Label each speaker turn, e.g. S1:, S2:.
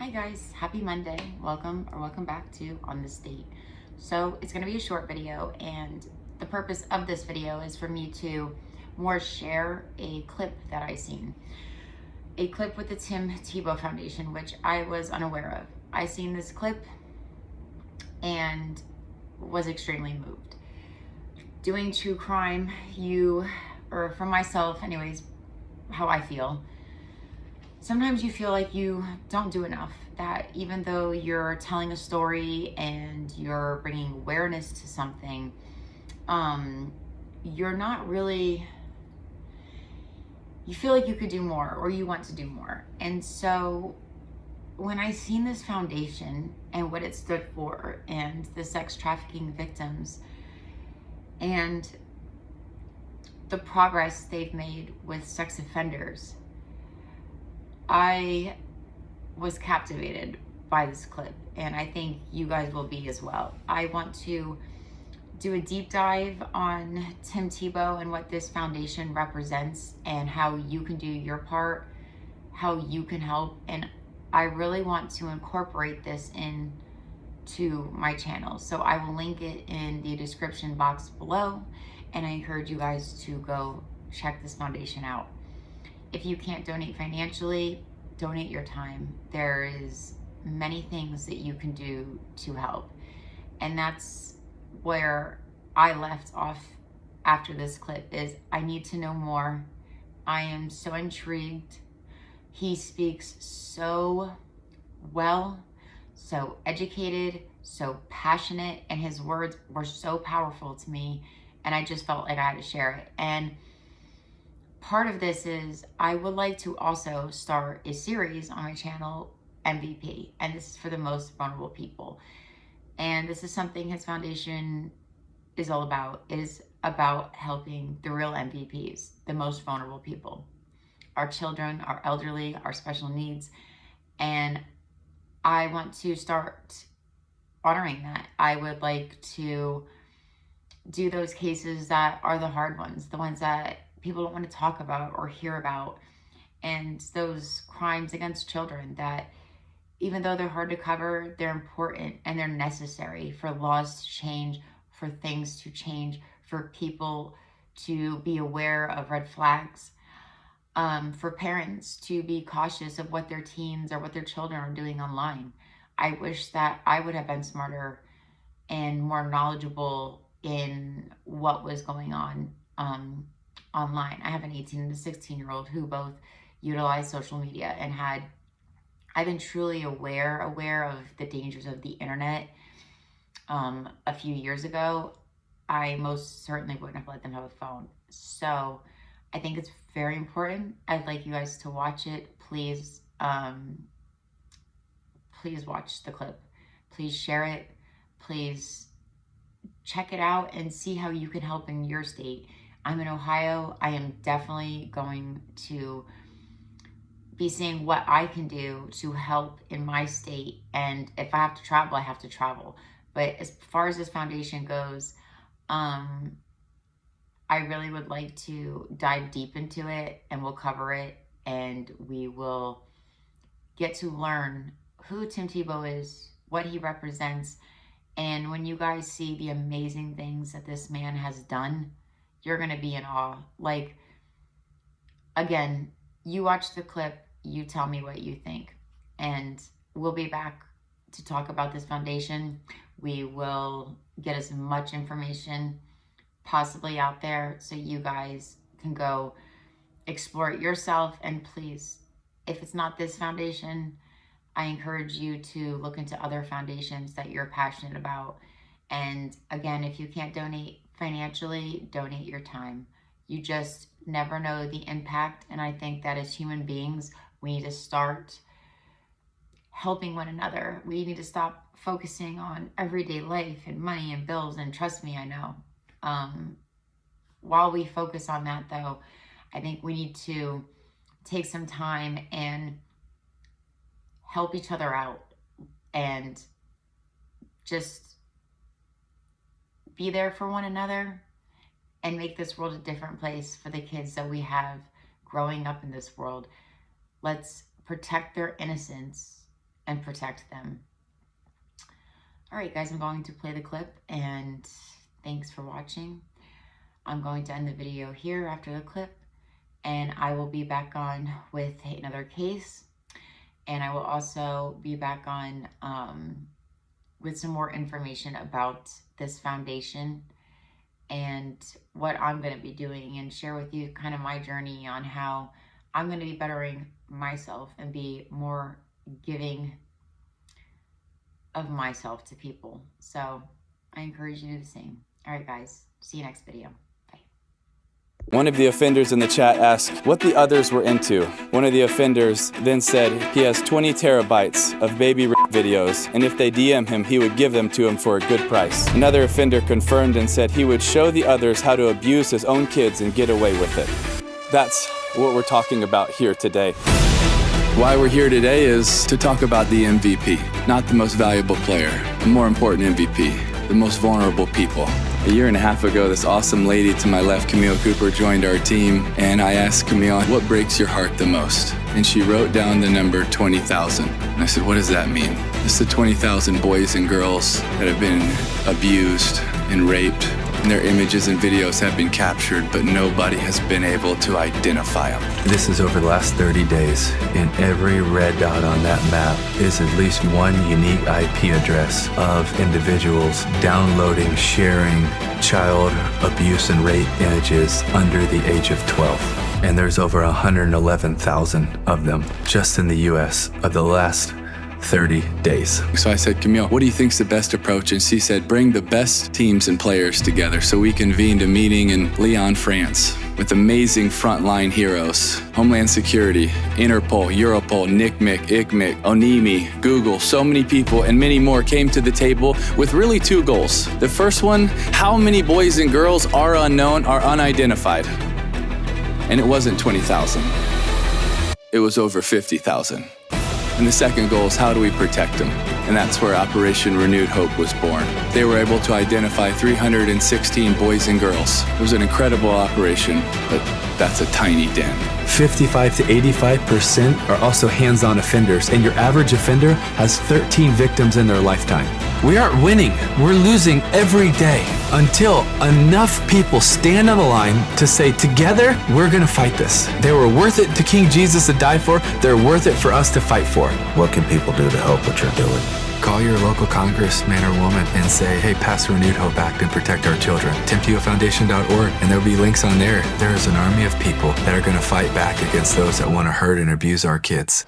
S1: Hi guys, happy Monday. Welcome back to On This Date. So it's gonna be a short video, and the purpose of this video is for me to more share a clip that I seen. A clip with the Tim Tebow Foundation, which I was unaware of. I seen this clip and was extremely moved. Doing true crime, or for myself anyways, how I feel, sometimes you feel like you don't do enough, that even though you're telling a story and you're bringing awareness to something, you're not really, you feel like you could do more or you want to do more. And so when I seen this foundation and what it stood for and the sex trafficking victims and the progress they've made with sex offenders, I was captivated by this clip, and I think you guys will be as well. I want to do a deep dive on Tim Tebow and what this foundation represents and how you can do your part, how you can help. And I really want to incorporate this into my channel. So I will link it in the description box below, and I encourage you guys to go check this foundation out. If you can't donate financially, donate your time. There is many things that you can do to help. And that's where I left off after this clip, is I need to know more. I am so intrigued. He speaks so well, so educated, so passionate, and his words were so powerful to me, and I just felt like I had to share it. And part of this is I would like to also start a series on my channel, MVP, and this is for the most vulnerable people. And this is something his foundation is all about. It is about helping the real MVPs, the most vulnerable people, our children, our elderly, our special needs. And I want to start honoring that. I would like to do those cases that are the hard ones, the ones that people don't want to talk about or hear about, and those crimes against children that, even though they're hard to cover, they're important and they're necessary for laws to change, for things to change, for people to be aware of red flags, for parents to be cautious of what their teens or what their children are doing online. I wish that I would have been smarter and more knowledgeable in what was going on online. I have an 18 and a 16-year-old who both utilize social media, and I've been truly aware of the dangers of the internet. A few years ago, I most certainly wouldn't have let them have a phone. So I think it's very important. I'd like you guys to watch it. Please, please watch the clip. Please share it. Please check it out and see how you can help in your state. I'm in Ohio. I am definitely going to be seeing what I can do to help in my state. And if I have to travel, I have to travel. But as far as this foundation goes, I really would like to dive deep into it, and we'll cover it, and we will get to learn who Tim Tebow is, what he represents. And when you guys see the amazing things that this man has done, you're going to be in awe. Like, again, you watch the clip, you tell me what you think. And we'll be back to talk about this foundation. We will get as much information possibly out there so you guys can go explore it yourself. And please, if it's not this foundation, I encourage you to look into other foundations that you're passionate about. And again, if you can't donate financially, donate your time. You just never know the impact. And I think that as human beings, we need to start helping one another. We need to stop focusing on everyday life and money and bills. And trust me, I know. While we focus on that, though, I think we need to take some time and help each other out and just be there for one another and make this world a different place for the kids that we have growing up in this world. Let's protect their innocence and protect them. All right, guys, I'm going to play the clip, and thanks for watching. I'm going to end the video here after the clip, and I will be back on with another case, and I will also be back on with some more information about this foundation and what I'm going to be doing, and share with you kind of my journey on how I'm going to be bettering myself and be more giving of myself to people. So I encourage you to do the same. All right, guys, see you next video. Bye.
S2: One of the offenders in the chat asked what the others were into. One of the offenders then said he has 20 terabytes of baby rape videos, and if they DM him, he would give them to him for a good price. Another offender confirmed and said he would show the others how to abuse his own kids and get away with it. That's what we're talking about here today. Why we're here today is to talk about the MVP, not the most valuable player, the more important MVP, the most vulnerable people. A year and a half ago, this awesome lady to my left, Camille Cooper, joined our team, and I asked Camille, what breaks your heart the most? And she wrote down the number 20,000. And I said, what does that mean? It's the 20,000 boys and girls that have been abused and raped, and their images and videos have been captured, but nobody has been able to identify them.
S3: This is over the last 30 days, and every red dot on that map is at least one unique IP address of individuals downloading, sharing child abuse and rape images under the age of 12. And there's over 111,000 of them just in the US of the last 30 days.
S2: So I said, Camille, what do you think's the best approach? And she said, bring the best teams and players together. So we convened a meeting in Lyon, France with amazing frontline heroes, Homeland Security, Interpol, Europol, NCMEC, ICMEC, ONIMI, Google, so many people and many more came to the table with really two goals. The first one, how many boys and girls are unknown, are unidentified? And it wasn't 20,000. It was over 50,000. And the second goal is how do we protect them? And that's where Operation Renewed Hope was born. They were able to identify 316 boys and girls. It was an incredible operation, but that's a tiny den.
S3: 55 to 85% are also hands-on offenders, and your average offender has 13 victims in their lifetime. We aren't winning, we're losing every day until enough people stand on the line to say, together, we're gonna fight this. They were worth it to King Jesus to die for, they're worth it for us to fight for.
S4: What can people do to help what you're doing?
S3: Call your local congressman or woman and say, hey, pass the Renewed Hope Act and protect our children. TimTebowFoundation.org, and there'll be links on there. There is an army of people that are gonna fight back against those that wanna hurt and abuse our kids.